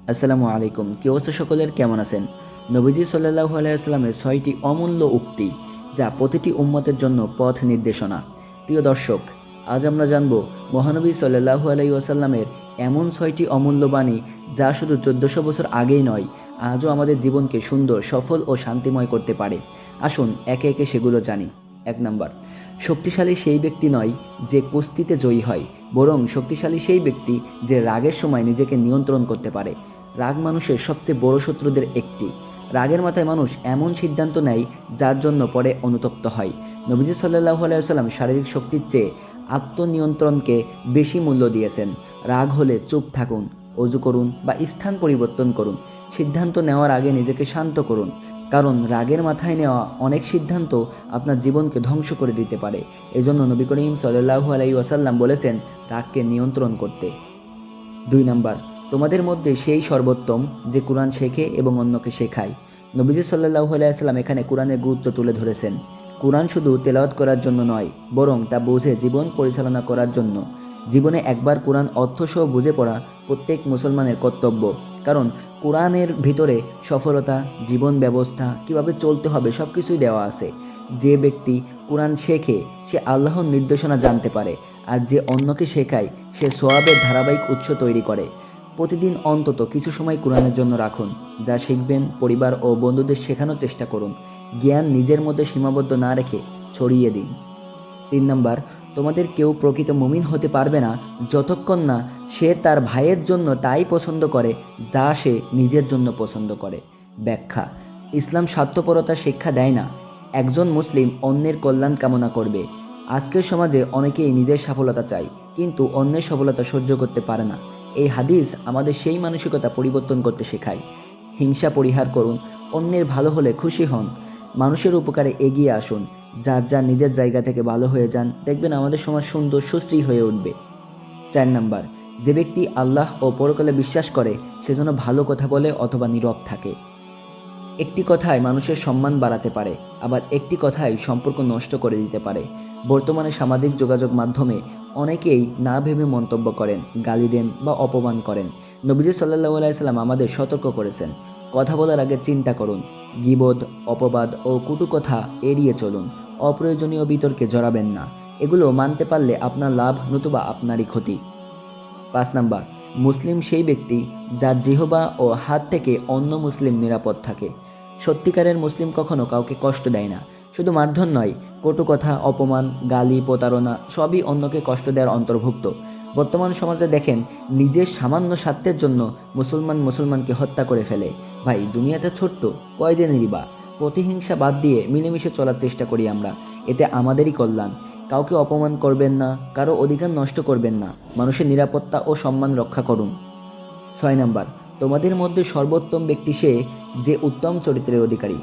আসসালামু আলাইকুম। কি অবস্থা সকলের, কেমন আছেন? নবীজি সাল্লাল্লাহু আলাইহি ওয়াসাল্লামের 6টি অমূল্য উক্তি, যা প্রতিটি উম্মতের জন্য পথ নির্দেশনা। প্রিয় দর্শক, আজ আমরা জানব মহানবী সাল্লাল্লাহু আলাইহি ওয়াসাল্লামের এমন 6টি অমূল্য বাণী, যা শুধু 1400 বছর আগেই নয়, আজও আমাদের জীবনকে সুন্দর, সফল ও শান্তিময় করতে পারে। আসুন একে একে সেগুলো জানি। 1 নাম্বার, শক্তিশালী সেই ব্যক্তি নয় যে কুস্তিতে জয়ী হয়, বরং শক্তিশালী সেই ব্যক্তি যে রাগের সময় নিজেকে নিয়ন্ত্রণ করতে পারে। রাগ মানুষের সবচেয়ে বড় শত্রুদের একটি। রাগের মাথায় মানুষ এমন সিদ্ধান্ত নেয় যার জন্য পরে অনুতপ্ত হয়। নবীজি সাল্লাল্লাহু আলাইহি ওয়াসাল্লাম শারীরিক শক্তির চেয়ে আত্মনিয়ন্ত্রণকে বেশি মূল্য দিয়েছেন। রাগ হলে চুপ থাকুন, অজু করুন বা স্থান পরিবর্তন করুন। সিদ্ধান্ত নেওয়ার আগে নিজেকে শান্ত করুন, কারণ রাগের মাথায় নেওয়া অনেক সিদ্ধান্ত আপনার জীবনকে ধ্বংস করে দিতে পারে। এজন্য নবী করিম সাল্লাল্লাহু আলাইহি ওয়াসাল্লাম বলেছেন রাগকে নিয়ন্ত্রণ করতে। 2 নাম্বার, তোমাদের মধ্যে সেই সর্বোত্তম যে কুরআন শেখে এবং অন্যকে শেখায়। নবীজি সাল্লাল্লাহু আলাইহি ওয়াসাল্লাম এখানে কুরআনের গুরুত্ব তুলে ধরেছেন। কুরআন শুধু তেলাওয়াত করার জন্য নয়, বরং তা বুঝে জীবন পরিচালনা করার জন্য। জীবনে একবার কুরআন অর্থসহ বুঝে পড়া প্রত্যেক মুসলমানের কর্তব্য, কারণ কুরআনের ভিতরে সফলতা, জীবন ব্যবস্থা, কিভাবে চলতে হবে সব কিছুই দেওয়া আছে। যে ব্যক্তি কুরআন শেখে সে আল্লাহর নির্দেশনা জানতে পারে, আর যে অন্যকে শেখায় সে সোয়াবের ধারাবাহিক উৎস তৈরি করে। প্রতিদিন অন্তত কিছু সময় কোরআনের জন্য রাখুন। যা শিখবেন পরিবার ও বন্ধুদের শেখানোর চেষ্টা করুন। জ্ঞান নিজের মধ্যে সীমাবদ্ধ না রেখে ছড়িয়ে দিন। 3 নাম্বার, তোমাদের কেউ প্রকৃত মুমিন হতে পারবে না যতক্ষণ না সে তার ভাইয়ের জন্য তাই পছন্দ করে যা সে নিজের জন্য পছন্দ করে। ব্যাখ্যা: ইসলাম স্বার্থপরতার শিক্ষা দেয় না। একজন মুসলিম অন্যের কল্যাণ কামনা করবে। আজকের সমাজে অনেকেই নিজের সফলতা চায়, কিন্তু অন্যের সফলতা সহ্য করতে পারে না। এই হাদিস আমাদের সেই মানসিকতা পরিবর্তন করতে শেখায়। হিংসা পরিহার করুন, অন্যের ভালো হলে খুশি হন, মানুষের উপকারে এগিয়ে আসুন। যার যার নিজের জায়গা থেকে ভালো হয়ে যান, দেখবেন আমাদের সমাজ সুন্দর, সুশ্রী হয়ে উঠবে। 4 নাম্বার, যে ব্যক্তি আল্লাহ ও পরকালে বিশ্বাস করে সে যেন ভালো কথা বলে অথবা নীরব থাকে। একটি কথায় মানুষের সম্মান বাড়াতে পারে, আবার একটি কথায় সম্পর্ক নষ্ট করে দিতে পারে। বর্তমানে সামাজিক যোগাযোগ মাধ্যমে অনেকেই না ভেবে মন্তব্য করেন, গালি দেন বা অপমান করেন। নবীজি সাল্লাল্লাহু আলাইহি সাল্লাম আমাদের সতর্ক করেছেন, কথা বলার আগে চিন্তা করুন। গীবত, অপবাদ ও কটু কথা এড়িয়ে চলুন। অপ্রয়োজনীয় বিতর্কে জড়াবেন না। এগুলো মানতে পারলে আপনার লাভ, নতুবা আপনারই ক্ষতি। 5 নাম্বার, মুসলিম সেই ব্যক্তি যার জিহবা ও হাত থেকে অন্য মুসলিম নিরাপদ থাকে। সত্যিকারের মুসলিম কখনো কাউকে কষ্ট দেয় না। শুধু মারধর নয়, কটু কথা, অপমান, গালি, প্রতারণা সবই অন্যকে কষ্ট দেওয়ার অন্তর্ভুক্ত। বর্তমান সমাজে দেখেন, নিজের সামান্য স্বার্থের জন্য মুসলমানকে হত্যা করে ফেলে। ভাই, দুনিয়াটা ছোট্ট, কয়দিনেরই বা। প্রতিহিংসা বাদ দিয়ে মিলেমিশে চলার চেষ্টা করি আমরা, এতে আমাদেরই কল্যাণ। কাউকে অপমান করবেন না, কারো অধিকার নষ্ট করবেন না, মানুষের নিরাপত্তা ও সম্মান রক্ষা করুন। 6 নাম্বার, তোমাদের মধ্যে সর্বোত্তম ব্যক্তি সে যে উত্তম চরিত্রের অধিকারী।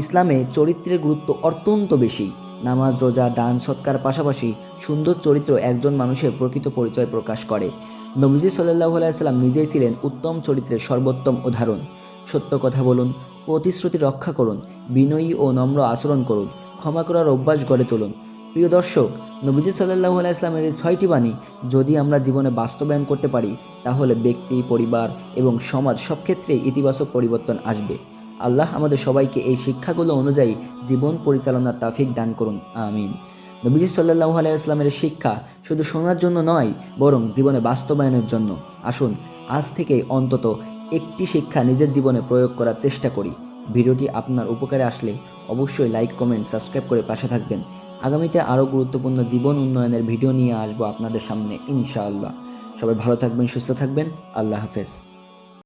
ইসলামে চরিত্রের গুরুত্ব অত্যন্ত বেশি। নামাজ, রোজা, দান, সৎকার পাশাপাশি সুন্দর চরিত্র একজন মানুষের প্রকৃত পরিচয় প্রকাশ করে। নবীজি সাল্লাল্লাহু আলাইহি সাল্লাম নিজেই ছিলেন উত্তম চরিত্রের সর্বোত্তম উদাহরণ। সত্য কথা বলুন, প্রতিশ্রুতি রক্ষা করুন, বিনয়ী ও নম্র আচরণ করুন, ক্ষমা করার অভ্যাস গড়ে তুলুন। প্রিয় দর্শক, নবীজি সাল্লাল্লাহু আলাইহি সাল্লামের এই 6টি বাণী যদি আমরা জীবনে বাস্তবায়ন করতে পারি, তাহলে ব্যক্তি, পরিবার এবং সমাজ সব ক্ষেত্রেই ইতিবাচক পরিবর্তন আসবে। আল্লাহ আমাদের সবাইকে এই শিক্ষাগুলো অনুযায়ী জীবন পরিচালনার তৌফিক দান করুন, আমিন। নবীজি সাল্লাল্লাহু আলাইহি ওয়াসাল্লামের শিক্ষা শুধু শোনার জন্য নয়, বরং জীবনে বাস্তবায়নের জন্য। আসুন আজ থেকে অন্তত একটি শিক্ষা নিজের জীবনে প্রয়োগ করার চেষ্টা করি। ভিডিওটি আপনার উপকারে আসলে অবশ্যই লাইক, কমেন্ট, সাবস্ক্রাইব করে পাশে থাকবেন। আগামীতে আরও গুরুত্বপূর্ণ জীবন উন্নয়নের ভিডিও নিয়ে আসবো আপনাদের সামনে ইনশাআল্লাহ। সবাই ভালো থাকবেন, সুস্থ থাকবেন। আল্লাহ হাফেজ।